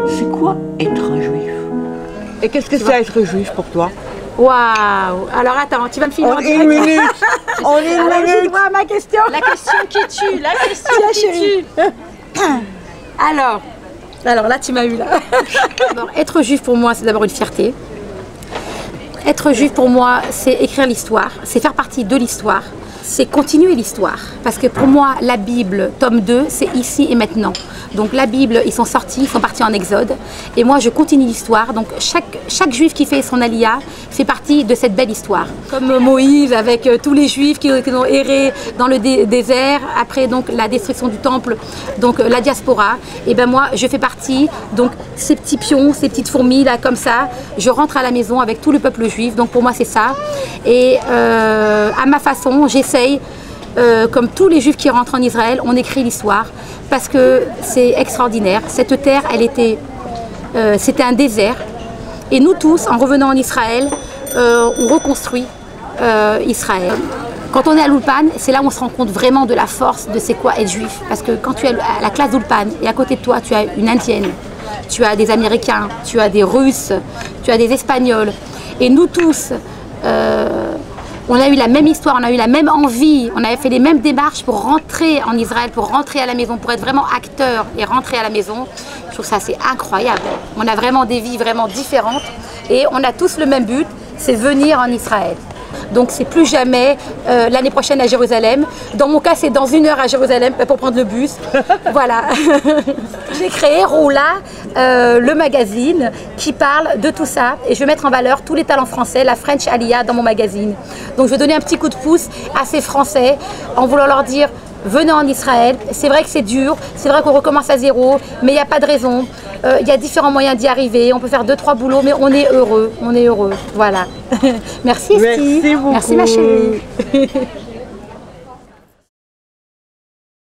C'est quoi être un juif? Et qu'est-ce que c'est être juif pour toi? Waouh! Alors attends, tu vas me filmer En une minute! En une Alors j'ai minute! droit à ma question. La question qui tue, la question qui chérie. tue. Alors là tu m'as eu là. Alors, être juif pour moi c'est d'abord une fierté. Être juif pour moi c'est écrire l'histoire, c'est faire partie de l'histoire, c'est continuer l'histoire. Parce que pour moi la Bible, tome 2, c'est ici et maintenant. Donc la Bible, ils sont sortis, ils sont partis en Exode. Et moi je continue l'histoire. Donc chaque juif qui fait son Aliyah fait partie de cette belle histoire. Comme Moïse avec tous les juifs qui ont erré dans le désert, après donc la destruction du temple, donc la diaspora. Et ben moi je fais partie, donc ces petits pions, ces petites fourmis là comme ça, je rentre à la maison avec tout le peuple juif. Donc pour moi c'est ça. Et à ma façon, j'essaye, comme tous les juifs qui rentrent en Israël, on écrit l'histoire parce que c'est extraordinaire. Cette terre, c'était un désert. Et nous tous, en revenant en Israël, on reconstruit Israël. Quand on est à l'Ulpan, c'est là où on se rend compte vraiment de la force de c'est quoi être juif. Parce que quand tu es à la classe d'Ulpan et à côté de toi, tu as une Indienne, tu as des Américains, tu as des Russes, tu as des Espagnols. Et nous tous, on a eu la même histoire, on a eu la même envie, on avait fait les mêmes démarches pour rentrer en Israël, pour rentrer à la maison, pour être vraiment acteur et rentrer à la maison. Je trouve ça c'est incroyable. On a vraiment des vies vraiment différentes et on a tous le même but, c'est venir en Israël. Donc c'est plus jamais l'année prochaine à Jérusalem. Dans mon cas, c'est dans 1 heure à Jérusalem pour prendre le bus. Voilà. J'ai créé Roula, le magazine qui parle de tout ça. Et je vais mettre en valeur tous les talents français, la French Aliyah dans mon magazine. Donc je vais donner un petit coup de pouce à ces Français en voulant leur dire venez en Israël. C'est vrai que c'est dur, c'est vrai qu'on recommence à zéro, mais il n'y a pas de raison. Il y a différents moyens d'y arriver. On peut faire 2-3 boulots, mais on est heureux. On est heureux. Voilà. Merci Esti. Merci beaucoup. Merci ma chérie.